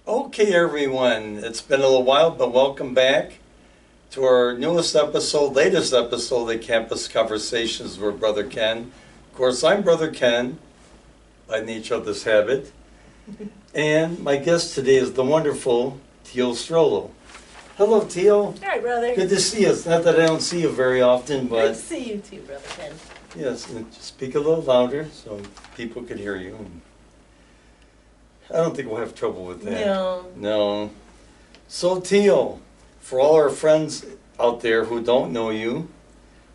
Okay, everyone, it's been a little while, but welcome back to our newest episode, latest episode of Campus Conversations with Brother Ken. Of course, I'm Brother Ken, by nature of this habit, and my guest today is the wonderful Teal Strollo. Hello, Teal. Hi, brother. Good to see you. It's not that I don't see you very often, Good to but see you too, brother Ken. yes, and just speak a little louder so people can hear you. I don't think we'll have trouble with that. No. No. So Teal, for all our friends out there who don't know you,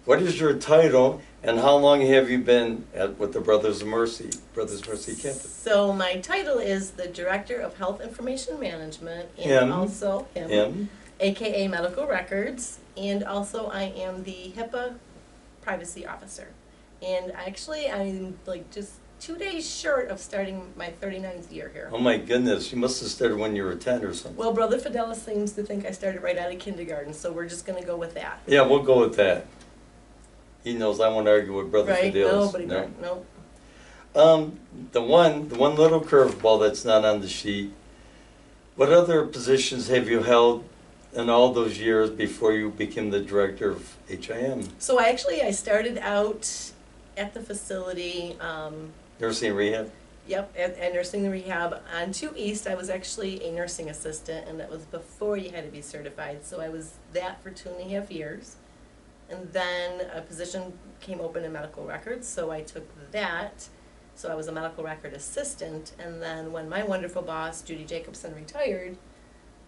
what is your title and how long have you been with the Brothers Mercy campus? So my title is the Director of Health Information Management and Him. also Him. AKA Medical Records, and also I am the HIPAA Privacy Officer. And actually I'm like just 2 days short of starting my 39th year here. Oh my goodness, you must have started when you were 10 or something. Well, Brother Fidelis seems to think I started right out of kindergarten, so we're just going to go with that. Yeah, we'll go with that. He knows I won't argue with Brother Right? Fidelis. Nobody. No. The one little curveball that's not on the sheet. What other positions have you held in all those years before you became the director of HIM? So I started out at the facility. Nursing rehab? Yep, at nursing the rehab. On 2 East, I was actually a nursing assistant, and that was before you had to be certified. So I was that for 2.5 years. And then a position came open in medical records, so I took that. So I was a medical record assistant, and then when my wonderful boss, Judy Jacobson, retired,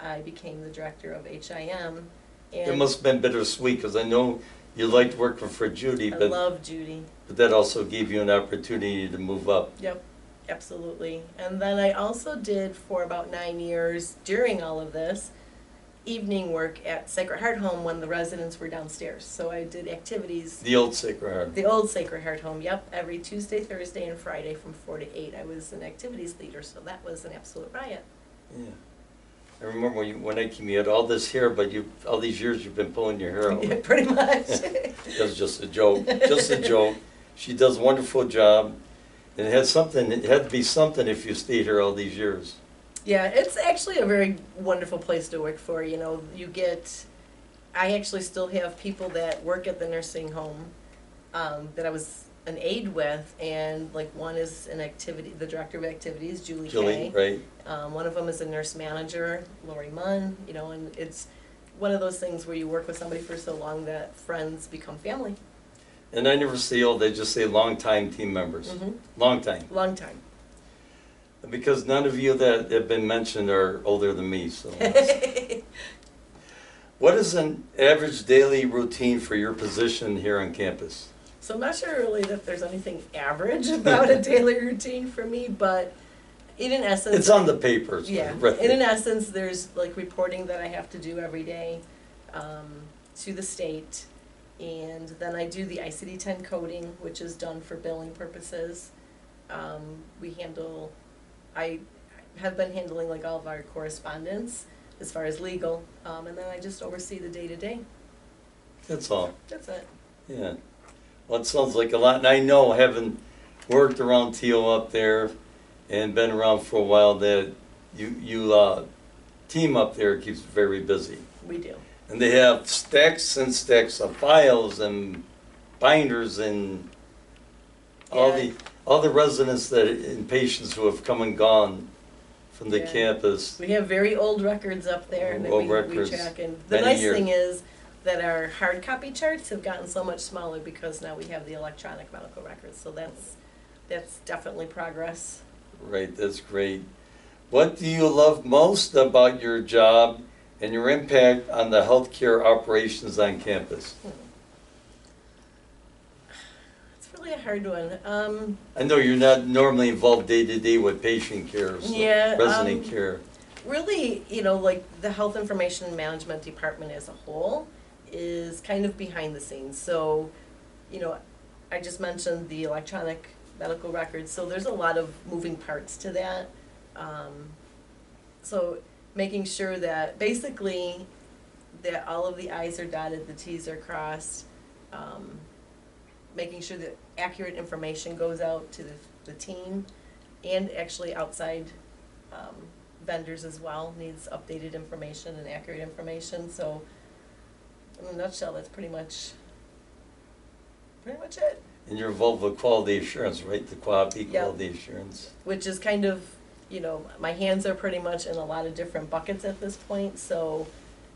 I became the director of HIM. And It must have been bittersweet because I know you liked working for Judy, I but love Judy. that also gave you an opportunity to move up. Yep, absolutely. And then I also did for about 9 years during all of this evening work at Sacred Heart Home when the residents were downstairs. So I did activities. The old Sacred Heart. The old Sacred Heart Home, yep, every Tuesday, Thursday, and Friday from 4 to 8. I was an activities leader, so that was an absolute riot. Yeah. I remember when I came, you had all this hair, but all these years you've been pulling your hair out. Yeah, pretty much. That was just a joke. Just a joke. She does a wonderful job. And it had to be something if you stayed here all these years. Yeah, it's actually a very wonderful place to work for. You know, I actually still have people that work at the nursing home that I was an aide with, and like one is the director of activities, Julie Kay. Right. One of them is a nurse manager, Lori Munn, you know, and it's one of those things where you work with somebody for so long that friends become family. And I never say old, I just say long-time team members. Mm-hmm. Long time. Long time. Because none of you that have been mentioned are older than me. So, what is an average daily routine for your position here on campus? So I'm not sure really that there's anything average about a daily routine for me, but in essence... It's on the papers. Yeah. Right. In essence, there's like reporting that I have to do every day to the state. And then I do the ICD-10 coding, which is done for billing purposes. I have been handling like all of our correspondence as far as legal, and then I just oversee the day-to-day. That's all. That's it. Yeah. Well, it sounds like a lot. And I know, having worked around Teal up there and been around for a while, that you team up there keeps very busy. We do. And they have stacks and stacks of files and binders and all the residents and patients who have come and gone from the campus. We have very old records up there that Old we records, track. And the many nice years. thing is that our hard copy charts have gotten so much smaller because now we have the electronic medical records. So that's definitely progress. Right, that's great. What do you love most about your job and your impact on the healthcare operations on campus? It's really a hard one. I know you're not normally involved day to day with patient care, so Yeah, resident care. Really, you know, like the health information management department as a whole is kind of behind the scenes. So, you know, I just mentioned the electronic medical records, so there's a lot of moving parts to that. So making sure that basically that all of the I's are dotted, the T's are crossed, making sure that accurate information goes out to the team and actually outside vendors as well, needs updated information and accurate information, so in a nutshell, that's pretty much it. And you're involved with quality assurance, right? The quality, Yep. quality assurance. Which is kind of, you know, my hands are pretty much in a lot of different buckets at this point, so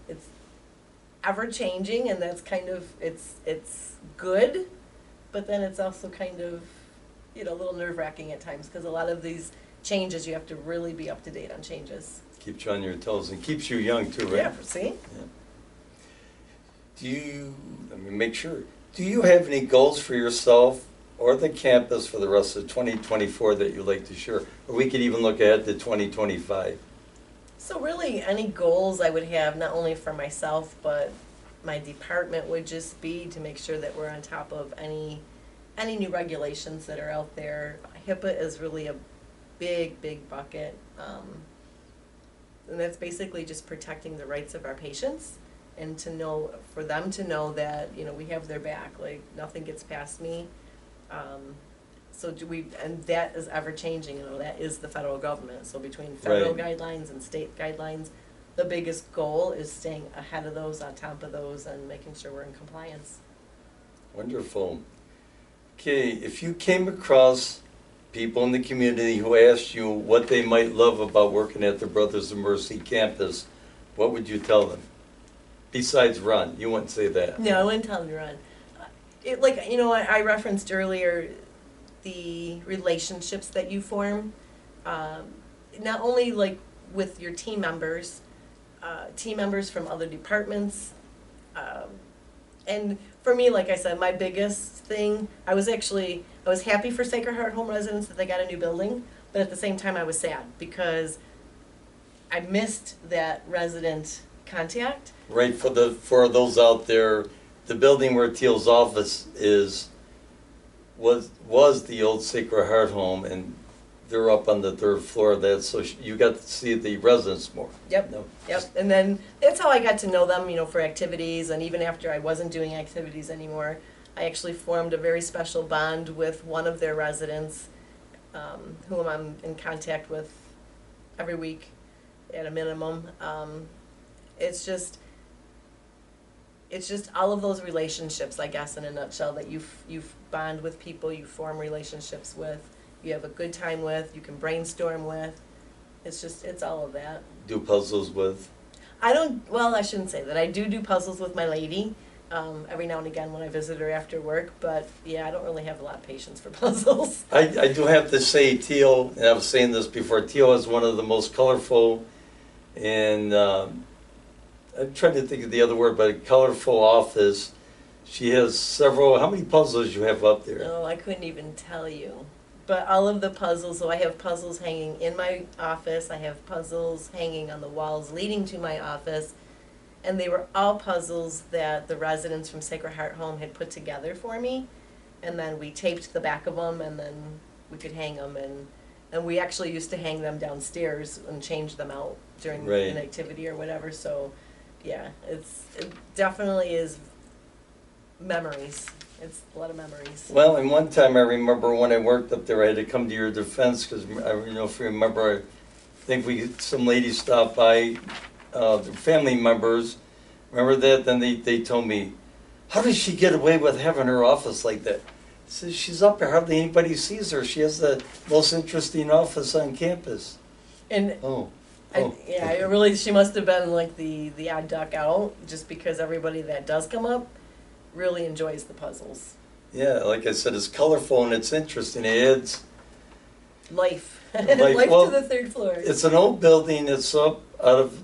it's ever changing, and that's kind of, it's good, but then it's also kind of, you know, a little nerve-wracking at times, because a lot of these changes, you have to really be up to date on changes. Keeps you on your toes and keeps you young too, right? Yeah, see? Yeah. Do you, let me make sure, do you have any goals for yourself or the campus for the rest of 2024 that you'd like to share? Or we could even look ahead to 2025. So really, any goals I would have, not only for myself, but my department, would just be to make sure that we're on top of any new regulations that are out there. HIPAA is really a big bucket. And that's basically just protecting the rights of our patients, and to know, for them to know that, you know, we have their back, like nothing gets past me. So do we, and that is ever changing, you know, that is the federal government. So between federal Right. guidelines and state guidelines, the biggest goal is staying ahead of those, on top of those, and making sure we're in compliance. Wonderful. Okay, if you came across people in the community who asked you what they might love about working at the Brothers of Mercy campus, what would you tell them? Besides run, you wouldn't say that. No, I wouldn't tell them to run. It, like, you know, I referenced earlier the relationships that you form, not only like with your team members from other departments, and for me, like I said, my biggest thing, I was happy for Sacred Heart Home residents that they got a new building, but at the same time I was sad because I missed that resident contact. Right, for those out there, the building where Teal's office was the old Sacred Heart Home, and they're up on the 3rd floor of that, so you got to see the residents more. Yep, No, yep, and then that's how I got to know them, you know, for activities, and even after I wasn't doing activities anymore, I actually formed a very special bond with one of their residents, whom I'm in contact with every week at a minimum. It's just all of those relationships, I guess, in a nutshell, that you bond with people, you form relationships with, you have a good time with, you can brainstorm with. It's all of that. Do puzzles with. I shouldn't say that. I do puzzles with my lady, every now and again when I visit her after work, but yeah, I don't really have a lot of patience for puzzles. I do have to say Teal, and I was saying this before, Teal is one of the most colorful and I'm trying to think of the other word, but a colorful office. She has several, how many puzzles you have up there? Oh, I couldn't even tell you. But all of the puzzles, so I have puzzles hanging in my office, I have puzzles hanging on the walls leading to my office, and they were all puzzles that the residents from Sacred Heart Home had put together for me, and then we taped the back of them, and then we could hang them, and we actually used to hang them downstairs and change them out during Right. an activity or whatever, so yeah, it definitely is memories. It's a lot of memories. Well, and one time I remember when I worked up there, I had to come to your defense because I don't know if you remember, I think some ladies stopped by, their family members. Remember that? Then they told me, how does she get away with having her office like that? I said, she's up there, hardly anybody sees her. She has the most interesting office on campus. And Oh. yeah, it really, she must have been like the odd duck out, just because everybody that does come up really enjoys the puzzles. Yeah, like I said, it's colorful and it's interesting. It adds Life. Life, well, to the 3rd floor. It's an old building. It's up out of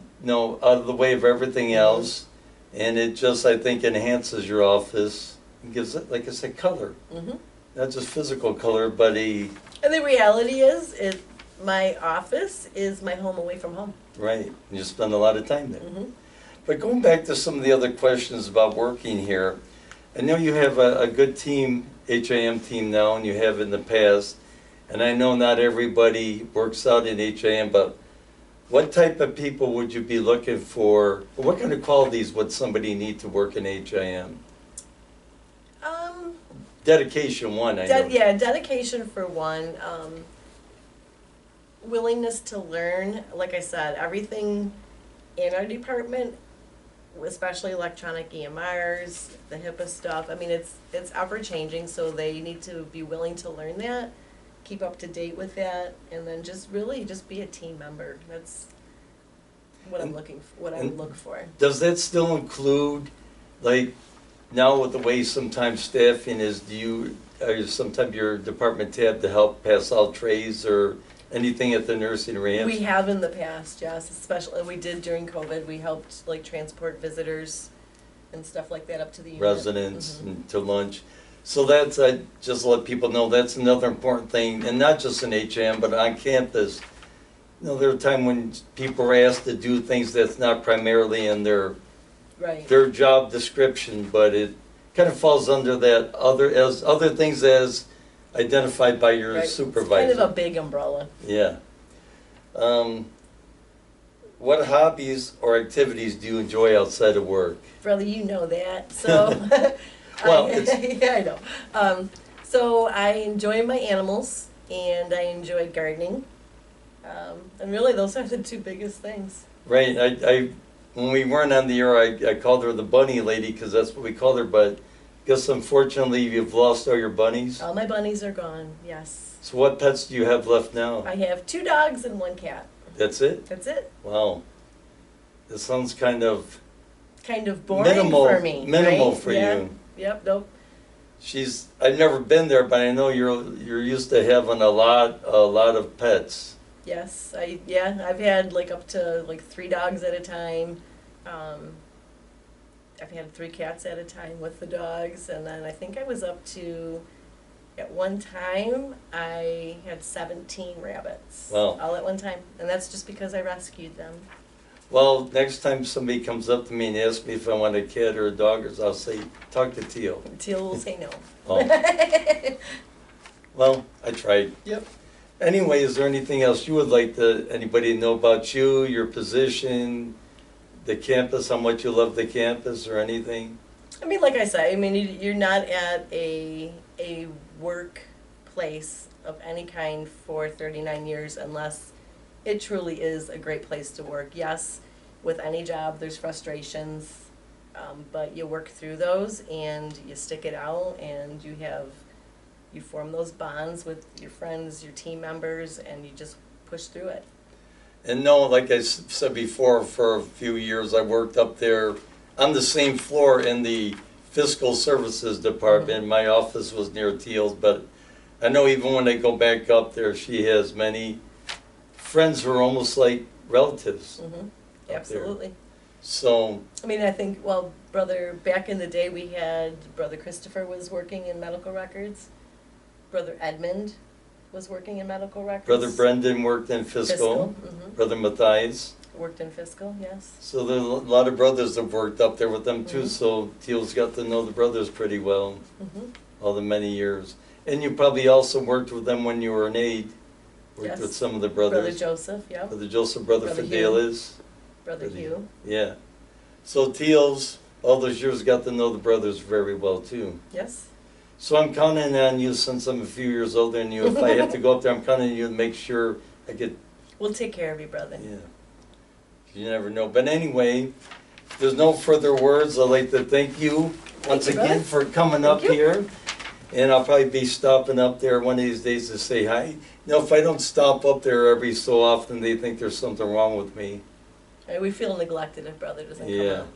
the way of everything else, and it just, I think, enhances your office and gives it, like I said, color. Mm-hmm. Not just physical color, but And the reality is, my office is my home away from home. right. You spend a lot of time there. Mm-hmm. But going back to some of the other questions about working here, I know you have a good team, HIM team now, and you have in the past. And I know not everybody works out in HIM, but what type of people would you be looking for? What kind of qualities would somebody need to work in HIM? Dedication, one, I know. Yeah, dedication for one. willingness to learn. Like I said, everything in our department, especially electronic EMRs, the HIPAA stuff, I mean, it's ever changing, so they need to be willing to learn that, keep up to date with that, and then just really just be a team member. That's what I'm looking for, what I would look for. Does that still include, like, now with the way sometimes staffing is, are you sometimes your department tab to help pass out trays or anything at the nursing rehab? We have in the past, yes, especially, we did during COVID, we helped like transport visitors and stuff like that up to the unit. Residents and to lunch. So that's, I just let people know, that's another important thing, and not just in HM, but on campus. You know, there are times when people are asked to do things that's not primarily in their Right. job description, but it kind of falls under that other things as identified by your Right. supervisor. It's kind of a big umbrella. Yeah. What hobbies or activities do you enjoy outside of work? Brother, you know that, so. Well, yeah, I know. So I enjoy my animals and I enjoy gardening. And really those are the two biggest things. Right. I when we weren't on the air, I called her the bunny lady because that's what we called her. But I guess unfortunately you've lost all your bunnies. All my bunnies are gone, yes. So what pets do you have left now? I have 2 dogs and 1 cat. That's it? That's it. Wow. This sounds kind of Boring minimal for me. Minimal right? for Yeah. you. Yep, nope. I've never been there, but I know you're used to having a lot of pets. Yes, I've had like up to like 3 dogs at a time. I've had 3 cats at a time with the dogs, and then I think I was up to, at one time, I had 17 rabbits. Wow. All at one time, and that's just because I rescued them. Well, next time somebody comes up to me and asks me if I want a cat or a dog, I'll say, talk to Teal. Teal will say no. Oh. Well, I tried. Yep. Anyway, is there anything else you would like anybody to know about you, your position, the campus, how much you love the campus, or anything? I mean, like I said, I mean, you're not at a workplace of any kind for 39 years unless it truly is a great place to work. Yes, with any job, there's frustrations, but you work through those and you stick it out, and you form those bonds with your friends, your team members, and you just push through it. And no, like I said before, for a few years I worked up there on the same floor in the fiscal services department. My office was near Teal's, but I know even when I go back up there, she has many friends who are almost like relatives. Absolutely. So, I mean, I think, well, back in the day we had Brother Christopher was working in medical records. Brother Edmund was working in medical records. Brother Brendan worked in fiscal. Brother Matthias. Worked in fiscal, yes. So there are a lot of brothers that worked up there with them too, so Teal's got to know the brothers pretty well all the many years. And you probably also worked with them when you were an aide. Worked with some of the brothers. Brother Joseph, yeah. Brother Joseph, Brother Fidelis. Brother Hugh. Yeah. So Teal's, all those years, got to know the brothers very well too. Yes. So I'm counting on you, since I'm a few years older than you. If I have to go up there, I'm counting on you to make sure I get... We'll take care of you, brother. Yeah. You never know. But anyway, if there's no further words, I'd like to thank you once again for coming up here. And I'll probably be stopping up there one of these days to say hi. You know, if I don't stop up there every so often, they think there's something wrong with me. We feel neglected if brother doesn't come out.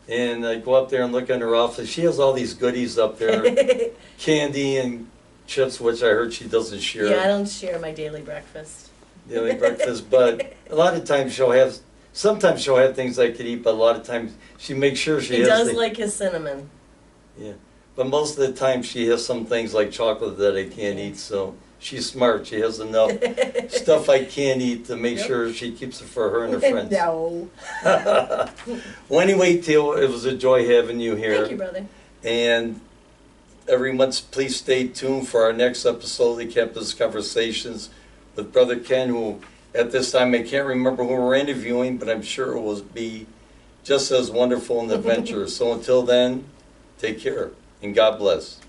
And I go up there and look in her office. She has all these goodies up there. Candy and chips, which I heard she doesn't share. Yeah, I don't share my daily breakfast. Daily breakfast, but a lot of times sometimes she'll have things I could eat, but a lot of times she makes sure she has... He does like his cinnamon. Yeah, but most of the time she has some things like chocolate that I can't eat, so she's smart. She has enough stuff I can't eat to make sure she keeps it for her and her friends. No. Well, anyway, Teal, it was a joy having you here. Thank you, brother. And everyone, please stay tuned for our next episode of the Campus Conversations with Brother Ken, who at this time I can't remember who we're interviewing, but I'm sure it will be just as wonderful an adventure. So until then, take care and God bless.